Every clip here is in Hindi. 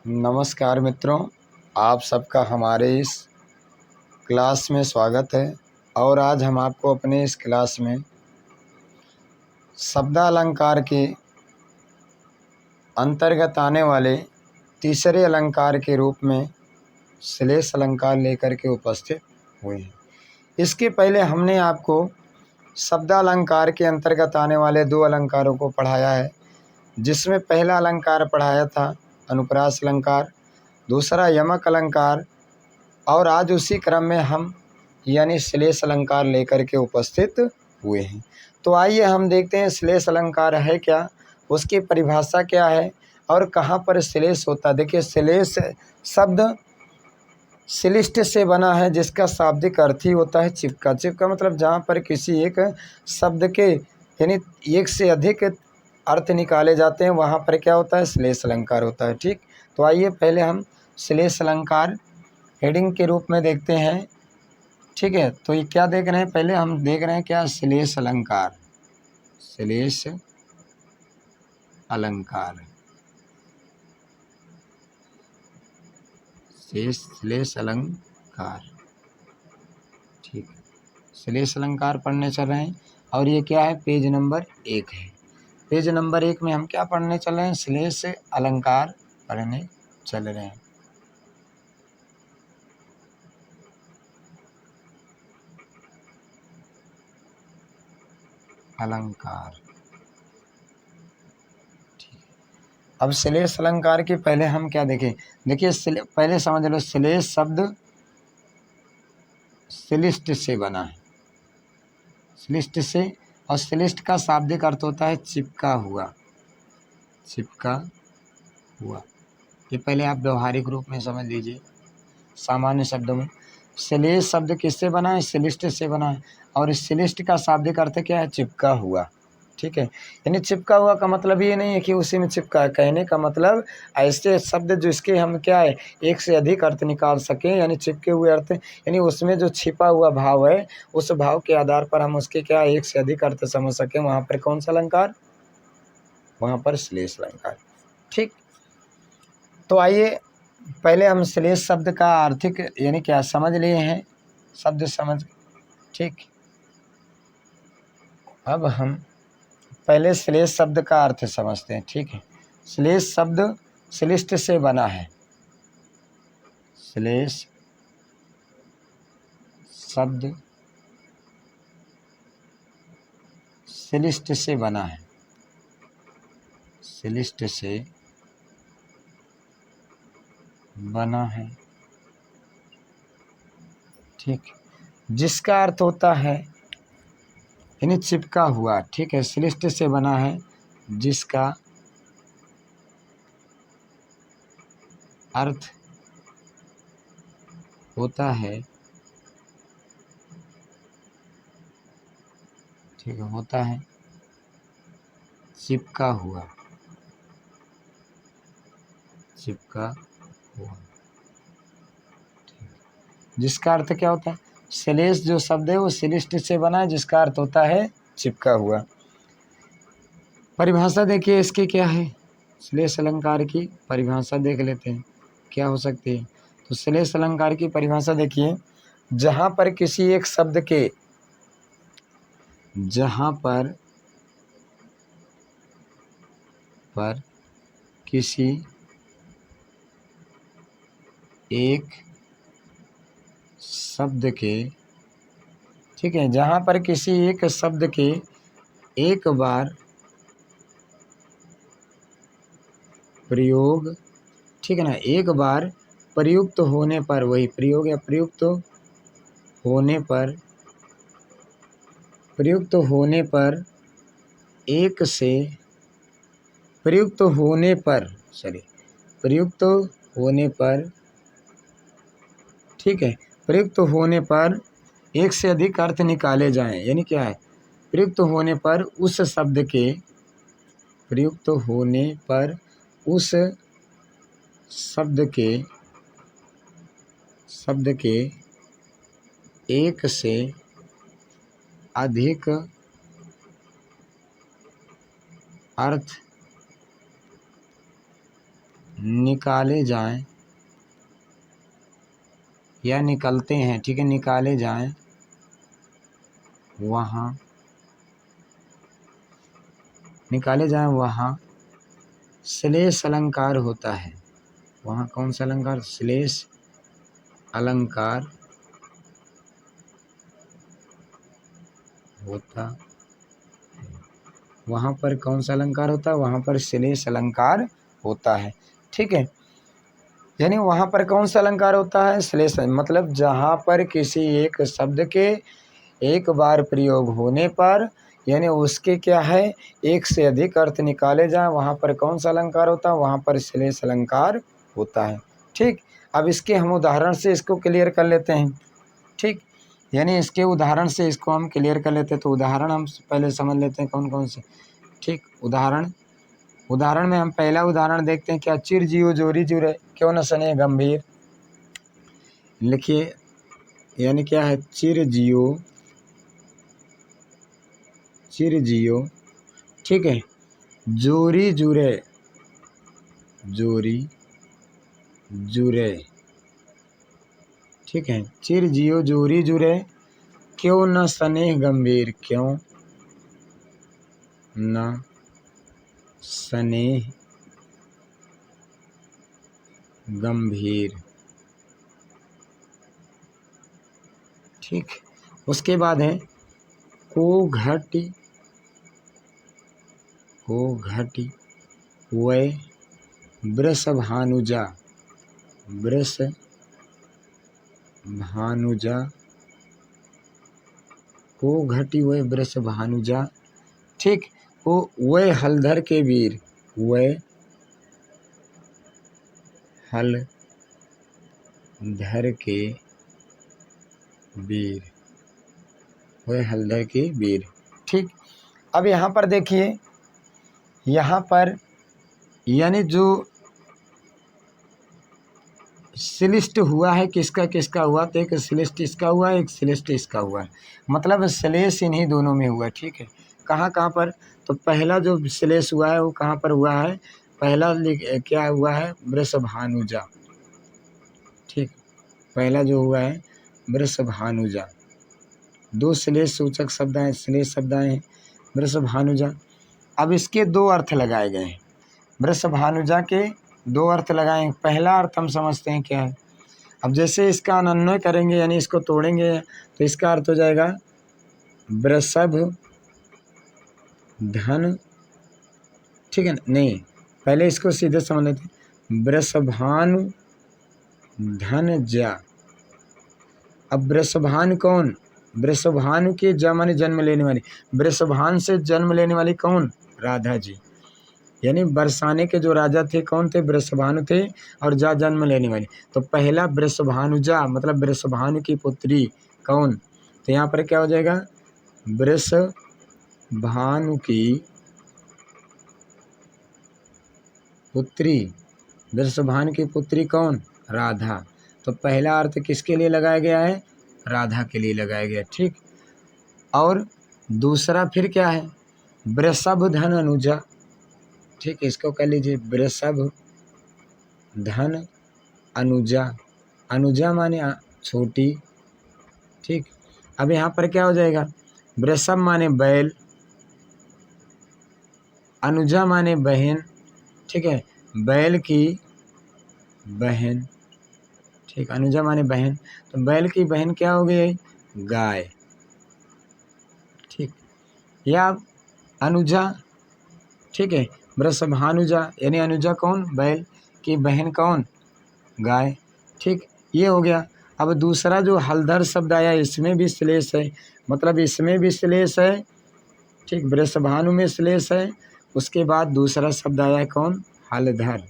नमस्कार मित्रों, आप सबका हमारे इस क्लास में स्वागत है। और आज हम आपको अपने इस क्लास में शब्दालंकार के अंतर्गत आने वाले तीसरे अलंकार के रूप में श्लेष अलंकार लेकर के उपस्थित हुए हैं। इसके पहले हमने आपको शब्दालंकार के अंतर्गत आने वाले दो अलंकारों को पढ़ाया है, जिसमें पहला अलंकार पढ़ाया था अनुप्रास अलंकार, दूसरा यमक अलंकार, और आज उसी क्रम में हम यानी श्लेष अलंकार लेकर के उपस्थित हुए हैं। तो आइए हम देखते हैं श्लेष अलंकार है क्या, उसकी परिभाषा क्या है और कहाँ पर श्लेष होता है। देखिए, श्लेष शब्द श्लिष्ट से बना है, जिसका शाब्दिक अर्थ ही होता है चिपका। चिपका मतलब जहाँ पर किसी एक शब्द के यानी एक से अधिक अर्थ निकाले जाते हैं, वहाँ पर क्या होता है, श्लेष अलंकार होता है। ठीक, तो आइए पहले हम श्लेष अलंकार हेडिंग के रूप में देखते हैं। ठीक है, तो ये क्या देख रहे हैं, पहले हम देख रहे हैं क्या, श्लेष अलंकार। श्लेष अलंकार, श्लेष अलंकार। ठीक है, श्लेष अलंकार पढ़ने चल रहे हैं और ये क्या है, पेज नंबर 1 है। पेज नंबर 1 में हम क्या पढ़ने चल रहे हैं, श्लेष अलंकार पढ़ने चल रहे हैं। अलंकार, अब श्लेष अलंकार के पहले हम क्या देखें। देखिए, पहले समझ लो, श्लेष शब्द श्लिष्ट से बना है, श्लिष्ट से, और श्लिष्ट का शाब्दिक अर्थ होता है चिपका हुआ, चिपका हुआ। ये पहले आप व्यवहारिक रूप में समझ लीजिए, सामान्य शब्दों में। श्लेष शब्द किससे बना है, श्लिष्ट से बना है, और इस श्लिष्ट का शाब्दिक अर्थ क्या है, चिपका हुआ। ठीक है, यानी चिपका हुआ का मतलब ये नहीं है कि उसी में चिपका है, कहने का मतलब ऐसे शब्द जिसके हम क्या है, एक से अधिक अर्थ निकाल सकें, यानी चिपके हुए अर्थ, यानी उसमें जो छिपा हुआ भाव है, उस भाव के आधार पर हम उसके क्या एक से अधिक अर्थ समझ सकें, वहाँ पर कौन सा अलंकार, वहाँ पर श्लेष अलंकार। ठीक, तो आइए पहले हम श्लेष शब्द का आर्थिक यानी क्या समझ लिए हैं, शब्द समझ। ठीक, अब हम पहले श्लेष शब्द का अर्थ समझते हैं। ठीक है, श्लेष शब्द श्लिष्ट से बना है, श्लेष शब्द श्लिष्ट से बना है, श्लिष्ट से बना है। ठीक, जिसका अर्थ होता है यानी चिपका हुआ। ठीक है, श्लिष्ट से बना है जिसका अर्थ होता है, ठीक है, होता है चिपका हुआ, चिपका हुआ। जिसका अर्थ क्या होता है, श्लेष जो शब्द है वो श्लिष्ट से बना है, जिसका अर्थ होता है चिपका हुआ। परिभाषा देखिए इसकी क्या है, श्लेष अलंकार की परिभाषा देख लेते हैं क्या हो सकती है। तो श्लेष अलंकार की परिभाषा देखिए, जहाँ पर किसी एक शब्द के, जहाँ पर किसी एक शब्द के, ठीक है, जहाँ पर किसी एक शब्द के एक बार प्रयोग, ठीक है ना, एक बार प्रयुक्त होने पर, वही प्रयोग या प्रयुक्त होने पर, प्रयुक्त होने पर एक से, प्रयुक्त होने पर, सॉरी, प्रयुक्त होने पर, ठीक है, प्रयुक्त होने पर एक से अधिक अर्थ निकाले जाएं, यानी क्या है, प्रयुक्त होने पर उस शब्द के, प्रयुक्त होने पर उस शब्द के एक से अधिक अर्थ निकाले जाएं या निकलते हैं, ठीक है, निकाले जाएं वहाँ, निकाले जाएं वहाँ श्लेष अलंकार होता है। वहाँ कौन सा अलंकार? श्लेष अलंकार होता, वहाँ पर कौन सा अलंकार होता है? वहाँ पर श्लेष अलंकार होता है, ठीक है। यानी वहाँ पर कौन सा अलंकार होता है? श्लेष, मतलब जहाँ पर किसी एक शब्द के एक बार प्रयोग होने पर यानी उसके क्या है, एक से अधिक अर्थ निकाले जाए, वहाँ पर कौन सा अलंकार होता है? वहाँ पर श्लेष अलंकार होता है, ठीक। अब इसके हम उदाहरण से इसको क्लियर कर लेते हैं, ठीक। यानी इसके उदाहरण से इसको हम क्लियर कर लेते हैं। तो उदाहरण हम पहले समझ लेते हैं कौन कौन से, ठीक। उदाहरण में हम पहला उदाहरण देखते हैं क्या? चिर जियो जोरी जुरे क्यों न सने गंभीर। लिखिए, यानी क्या है? चिर जियो, ठीक है, जोरी जुरे, ठीक है। चिर जियो जोरी जुरे क्यों न स्नेह गंभीर, क्यों न स्नेह गंभीर, ठीक। उसके बाद है को घटी वै वृषभानुजा को घटी वै वृषभानुजा, ठीक। वो वै हलधर के वीर, वै हलधर के वीर, ठीक। अब यहाँ पर देखिए, यहाँ पर यानी जो श्लिष्ट हुआ है किसका किसका हुआ? तो एक श्लिष्ट इसका हुआ है, एक श्लिष्ट इसका हुआ है, मतलब श्लेष इन्हीं दोनों में हुआ, ठीक है। कहाँ कहाँ पर? तो पहला जो श्लेष हुआ है वो कहाँ पर हुआ है? पहला क्या हुआ है? वृषभानुजा, ठीक। पहला जो हुआ है वृषभानुजा, दो श्लेष सूचक शब्द हैं, श्लेष शब्द हैं वृषभानुजा। अब इसके दो अर्थ लगाए गए हैं, वृषभानुजा के दो अर्थ लगाए। पहला अर्थ हम समझते हैं क्या है। अब जैसे इसका अन्वय करेंगे यानी इसको तोड़ेंगे तो इसका अर्थ हो जाएगा वृषभ धन, ठीक है। नहीं, पहले इसको सीधे समझ लेते हैं, वृषभानु धन जा। अब वृषभानु कौन? वृषभानु के जा माने जन्म लेने वाली, वृषभान से जन्म लेने वाली कौन? राधा जी। यानी बरसाने के जो राजा थे कौन थे? वृषभानु थे, और जा जन्म लेने वाली। तो पहला वृषभानुजा मतलब वृषभानु की पुत्री कौन? तो यहाँ पर क्या हो जाएगा? वृषभानु की पुत्री, वृषभानु की पुत्री कौन? राधा। तो पहला अर्थ किसके लिए लगाया गया है? राधा के लिए लगाया गया, ठीक। और दूसरा फिर क्या है? वृषभ धन अनुजा, ठीक। इसको कह लीजिए वृषभ धन अनुजा, अनुजा माने छोटी, ठीक। अब यहाँ पर क्या हो जाएगा? वृषभ माने बैल, अनुजा माने बहन, ठीक है, बैल की बहन, ठीक। अनुजा माने बहन, तो बैल की बहन क्या हो गई? गाय, ठीक। या अनुजा, ठीक है, वृषभानुजा यानी अनुजा कौन? बैल की बहन कौन? गाय, ठीक। ये हो गया। अब दूसरा जो हलधर शब्द आया इसमें भी श्लेष है, मतलब इसमें भी श्लेष है, ठीक। वृषभानु में श्लेष है। उसके बाद दूसरा शब्द आया कौन? हलधर,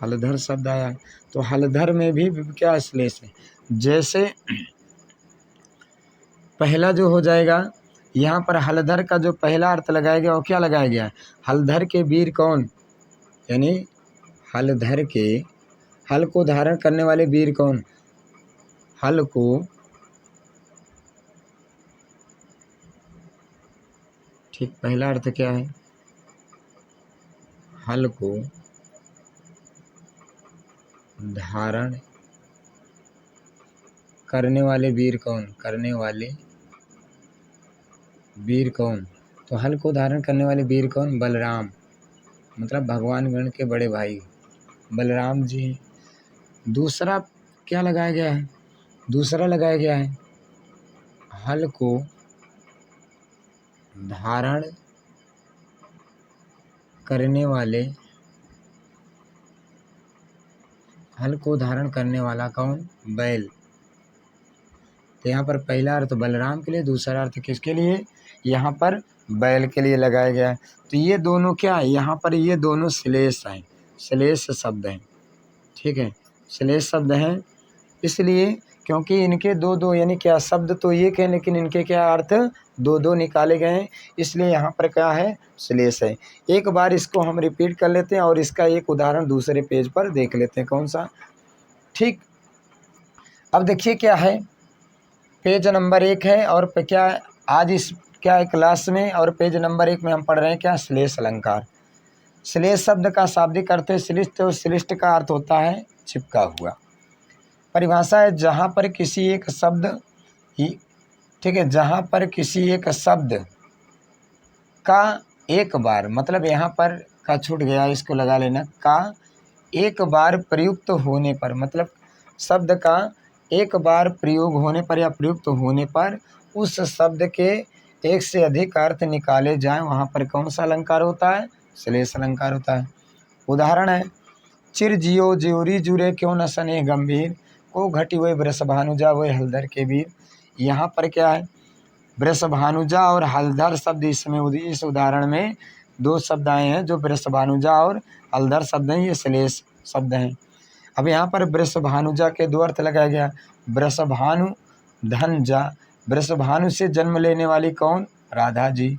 हलधर शब्द आया है। तो हलधर में भी क्या श्लेष है? जैसे पहला जो हो जाएगा यहाँ पर हलधर का जो पहला अर्थ लगाया गया वो क्या लगाया गया? हलधर के वीर कौन? यानी हलधर के, हल को धारण करने वाले वीर कौन? हल को ठीक, पहला अर्थ क्या है? हल को धारण करने वाले वीर कौन? करने वाले वीर कौन? तो हल को धारण करने वाले वीर कौन? बलराम, मतलब भगवान गण के बड़े भाई बलराम जी हैं। दूसरा क्या लगाया गया है? दूसरा लगाया गया है हल को धारण करने वाले, हल को धारण करने वाला कौन? बैल। तो यहाँ पर पहला अर्थ बलराम के लिए, दूसरा अर्थ किसके लिए? यहाँ पर बैल के लिए लगाया गया है। तो ये दोनों क्या है? यहाँ पर ये दोनों श्लेष हैं, श्लेष शब्द हैं, ठीक है, श्लेष शब्द हैं। इसलिए क्योंकि इनके दो दो यानी क्या शब्द तो एक है, लेकिन इनके क्या अर्थ दो दो निकाले गए हैं, इसलिए यहाँ पर क्या है? श्लेष है। एक बार इसको हम रिपीट कर लेते हैं और इसका एक उदाहरण दूसरे पेज पर देख लेते हैं। कौन सा? ठीक, अब देखिए क्या है, पेज नंबर 1 है और क्या आज इस क्या है क्लास में, और पेज नंबर 1 में हम पढ़ रहे हैं क्या? श्लेष अलंकार। श्लेष शब्द का शाब्दिक अर्थ है श्लिष्ट, और श्लिष्ट का अर्थ होता है चिपका हुआ। परिभाषा है जहाँ पर किसी एक शब्द ही, ठीक है, जहाँ पर किसी एक शब्द का एक बार, मतलब यहाँ पर का छूट गया, इसको लगा लेना, का एक बार प्रयुक्त होने पर, मतलब शब्द का एक बार प्रयोग होने पर या प्रयुक्त होने पर उस शब्द के एक से अधिक अर्थ निकाले जाएं, वहाँ पर कौन सा अलंकार होता है? श्लेष अलंकार होता है। उदाहरण है चिर जियो ज्योरी जुरे क्यों न सने गंभीर, को घटी हुए वृषभानुजा वे हलधर के वीर। यहाँ पर क्या है? वृषभानुजा और हलधर शब्द इसमें, इस उदाहरण में दो शब्द आए हैं जो वृषभानुजा और हलधर शब्द हैं, ये श्लेष शब्द हैं। अब यहाँ पर वृषभानुजा के दो अर्थ लगाया गया। वृषभानु धन जा, वृषभानु से जन्म लेने वाली कौन? राधा जी।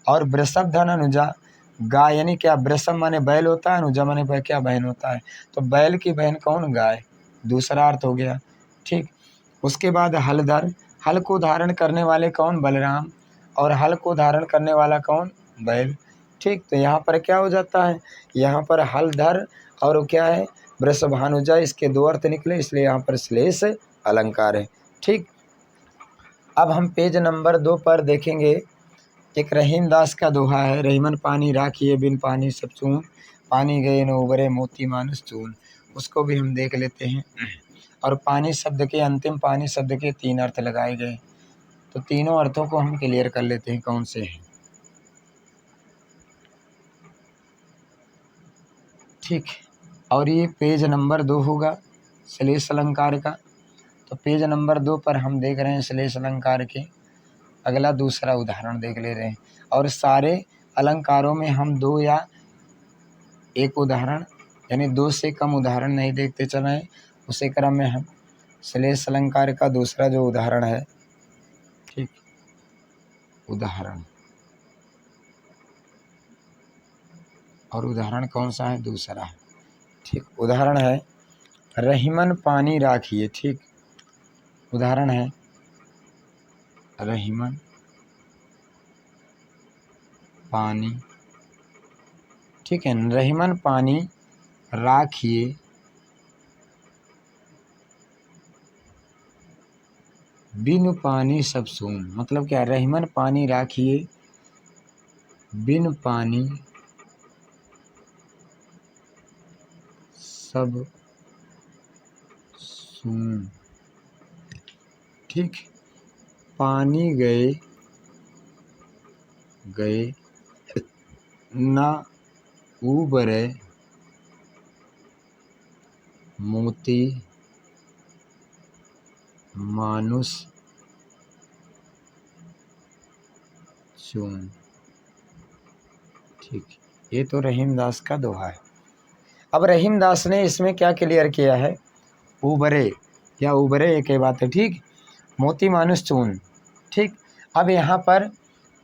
और वृषभ धन अनुजा, गाय, यानी क्या? वृषभ माने बैल होता है, अनुजा माने क्या? बहन होता है। तो बैल की बहन कौन? गाय, दूसरा अर्थ हो गया। ठीक, उसके बाद हलधर, हल को धारण करने वाले कौन? बलराम, और हल को धारण करने वाला कौन? बैल। ठीक, तो यहाँ पर क्या हो जाता है? यहाँ पर हलधर और क्या है? वृषभानुजा, इसके दो अर्थ निकले, इसलिए यहाँ पर श्लेष अलंकार है। ठीक, अब हम पेज नंबर 2 पर देखेंगे, एक रहीम दास का दोहा है, रहीमन पानी राखिए बिन पानी सब चून, पानी गए न उबरे मोती मानुस चून। उसको भी हम देख लेते हैं। और पानी शब्द के अंतिम पानी शब्द के 3 अर्थ लगाए गए, तो तीनों अर्थों को हम क्लियर कर लेते हैं कौन से हैं। ठीक, और ये पेज नंबर 2 होगा श्लेष अलंकार का। तो पेज नंबर 2 पर हम देख रहे हैं श्लेष अलंकार के अगला दूसरा उदाहरण देख ले रहे हैं। और सारे अलंकारों में हम 2 या 1 उदाहरण, यानी 2 से कम उदाहरण नहीं देखते चल रहे हैं। उसी क्रम में हम श्लेष अलंकार का दूसरा जो उदाहरण है, ठीक, उदाहरण, और उदाहरण कौन सा है? दूसरा है। ठीक, उदाहरण है रहीमन पानी राखिए। ठीक, उदाहरण है रहीमन पानी, ठीक है, रहीमन पानी राखिए बिन पानी सब सून। मतलब क्या? रहीमन पानी राखिए बिन पानी सब सून। ठीक, पानी गए गए ना उबरे मोती मानुष चून। ठीक, ये तो रहीम दास का दोहा है। अब रहीम दास ने इसमें क्या क्लियर किया है? उबरे या उबरे एक ही बात है। ठीक, मोती मानुष चून। ठीक, अब यहाँ पर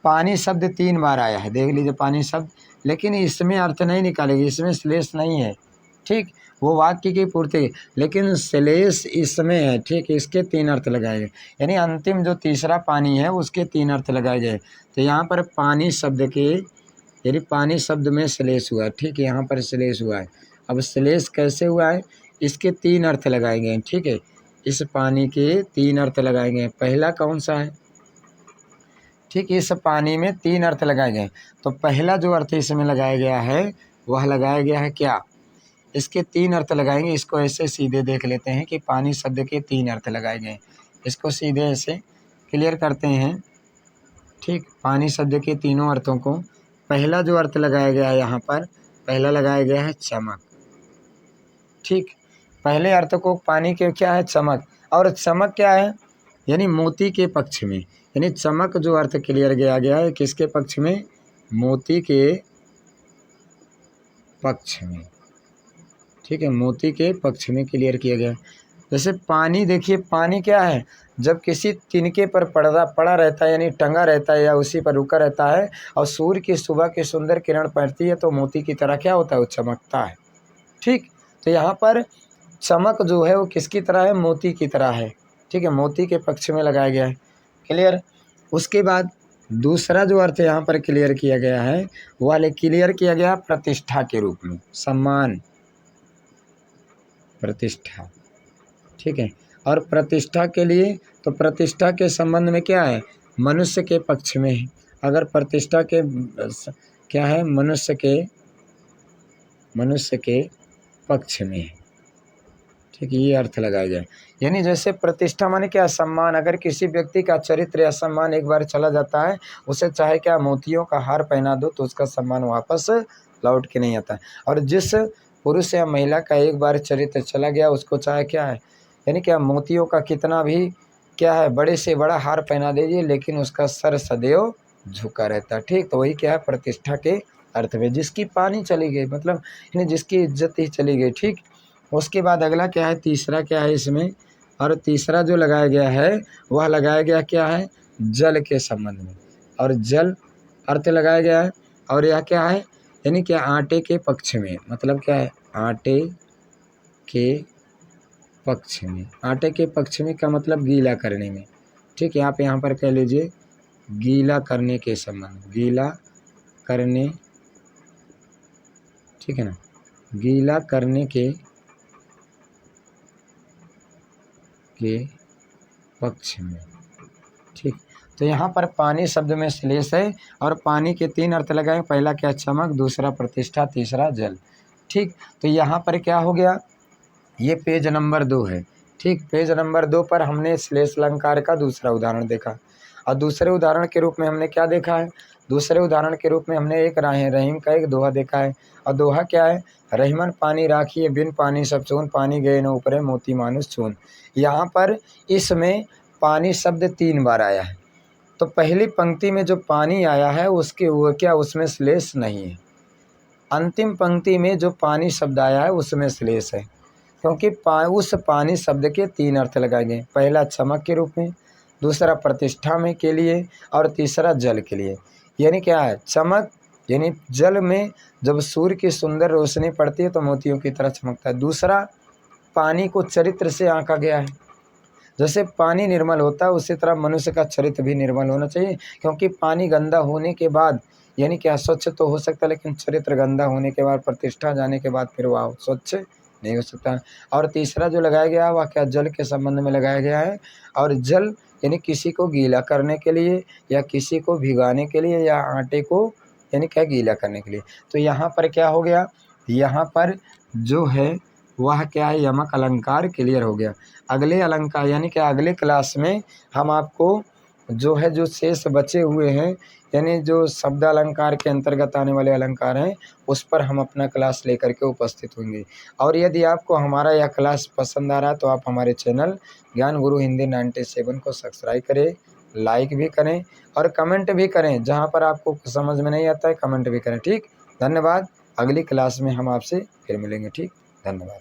पानी शब्द 3 बार आया है, देख लीजिए पानी शब्द, लेकिन इसमें अर्थ नहीं निकालेगी, इसमें श्लेष नहीं है। ठीक, वो वाक्य की पूर्ति, लेकिन श्लेष इसमें है। ठीक, इसके 3 अर्थ लगाए गए, यानी अंतिम जो तीसरा पानी है उसके 3 अर्थ लगाए गए। तो यहाँ पर पानी शब्द के, यानी पानी शब्द में श्लेष हुआ। ठीक, यहाँ पर श्लेष हुआ है। अब श्लेष कैसे हुआ है? इसके 3 अर्थ लगाए गए हैं, ठीक है। इस पानी के 3 अर्थ लगाए गए हैं। पहला कौन सा है? ठीक, इस पानी में 3 अर्थ लगाए गए हैं। तो पहला जो अर्थ इसमें लगाया गया है वह लगाया गया है क्या? इसके 3 अर्थ लगाएंगे। इसको ऐसे सीधे देख लेते हैं कि पानी शब्द के 3 अर्थ लगाए गए हैं। इसको सीधे ऐसे क्लियर करते हैं। ठीक, पानी शब्द के तीनों अर्थों को पहला जो अर्थ लगाया गया है यहाँ पर, पहला लगाया गया है चमक। ठीक, पहले अर्थ को पानी के क्या है? चमक। और चमक क्या है? यानी मोती के पक्ष में। यानी चमक जो अर्थ क्लियर किया गया है किसके पक्ष में? मोती के पक्ष में। ठीक है, मोती के पक्ष में क्लियर किया गया है। जैसे पानी, देखिए पानी क्या है? जब किसी तिनके पर पड़ा रहता है यानी टंगा रहता है या उसी पर रुका रहता है और सूर्य की सुबह की सुंदर किरण पड़ती है तो मोती की तरह क्या होता है? वो चमकता है। ठीक, तो यहाँ पर चमक जो है वो किसकी तरह है? मोती की तरह है। ठीक है, मोती के पक्ष में लगाया गया है। क्लियर। उसके बाद दूसरा जो अर्थ यहाँ पर क्लियर किया गया है वो क्लियर किया गया प्रतिष्ठा के रूप में, सम्मान, प्रतिष्ठा। ठीक है, और प्रतिष्ठा के लिए तो प्रतिष्ठा के संबंध में क्या है? मनुष्य के पक्ष में है। अगर प्रतिष्ठा के क्या है? मनुष्य के पक्ष में है। ठीक, ये अर्थ लगाया जाए। यानी जैसे प्रतिष्ठा माने क्या? सम्मान। अगर किसी व्यक्ति का चरित्र या सम्मान एक बार चला जाता है, उसे चाहे क्या मोतियों का हार पहना दो तो उसका सम्मान वापस लौट के नहीं आता। और जिस पुरुष या महिला का एक बार चरित्र चला गया उसको चाहे क्या है? यानी क्या मोतियों का कितना भी क्या है? बड़े से बड़ा हार पहना दीजिए लेकिन उसका सर सदैव झुका रहता है। ठीक, तो वही क्या है? प्रतिष्ठा के अर्थ में। जिसकी पानी चली गई मतलब यानी जिसकी इज्जत ही चली गई। ठीक, उसके बाद अगला क्या है? तीसरा क्या है इसमें? और तीसरा जो लगाया गया है वह लगाया गया क्या है? जल के संबंध में। और जल अर्थ लगाया गया है। और यह क्या है? यानी क्या? आटे के पक्ष में। मतलब क्या है? आटे के पक्ष में। आटे के पक्ष में का मतलब गीला करने में। ठीक है, आप यहाँ पर कह लीजिए गीला करने के संबंध, गीला करने, ठीक है ना, गीला करने के पक्ष में। ठीक, तो यहाँ पर पानी शब्द में श्लेष है और पानी के 3 अर्थ लगाए। पहला क्या? चमक, दूसरा प्रतिष्ठा, तीसरा जल। ठीक, तो यहाँ पर क्या हो गया? ये पेज नंबर 2 है। ठीक, पेज नंबर 2 पर हमने श्लेष अलंकार का दूसरा उदाहरण देखा। और दूसरे उदाहरण के रूप में हमने क्या देखा है? दूसरे उदाहरण के रूप में हमने एक रहीम का एक दोहा देखा है। और दोहा क्या है? रहीमन पानी राखिए बिन पानी सब चून, पानी गए न ऊपरे मोती मानुष चून। यहाँ पर इसमें पानी शब्द 3 बार आया है। तो पहली पंक्ति में जो पानी आया है उसके वो क्या? उसमें श्लेष नहीं है। अंतिम पंक्ति में जो पानी शब्द आया है उसमें श्लेष है, क्योंकि उस पानी शब्द के 3 अर्थ लगाए गए। पहला चमक के रूप में, दूसरा प्रतिष्ठा में के लिए और तीसरा जल के लिए। यानी क्या है? चमक यानी जल में जब सूर्य की सुंदर रोशनी पड़ती है तो मोतियों की तरह चमकता है। दूसरा पानी को चरित्र से आंका गया है। जैसे पानी निर्मल होता है उसी तरह मनुष्य का चरित्र भी निर्मल होना चाहिए, क्योंकि पानी गंदा होने के बाद यानी क्या? स्वच्छ तो हो सकता है, लेकिन चरित्र गंदा होने के बाद, प्रतिष्ठा जाने के बाद फिर वह स्वच्छ नहीं हो सकता। और तीसरा जो लगाया गया वह क्या? जल के संबंध में लगाया गया है। और जल यानी किसी को गीला करने के लिए या किसी को भिगाने के लिए या आटे को यानी क्या? गीला करने के लिए। तो यहाँ पर क्या हो गया? यहाँ पर जो है वह क्या है? यमक अलंकार क्लियर हो गया। अगले अलंकार यानी कि अगले क्लास में हम आपको जो है जो शेष बचे हुए हैं यानी जो शब्द अलंकार के अंतर्गत आने वाले अलंकार हैं उस पर हम अपना क्लास लेकर के उपस्थित होंगे। और यदि आपको हमारा यह क्लास पसंद आ रहा है तो आप हमारे चैनल ज्ञान गुरु हिंदी 97 को सब्सक्राइब करें, लाइक भी करें और कमेंट भी करें। जहाँ पर आपको समझ में नहीं आता है कमेंट भी करें। ठीक, धन्यवाद। अगली क्लास में हम आपसे फिर मिलेंगे। ठीक, धन्यवाद।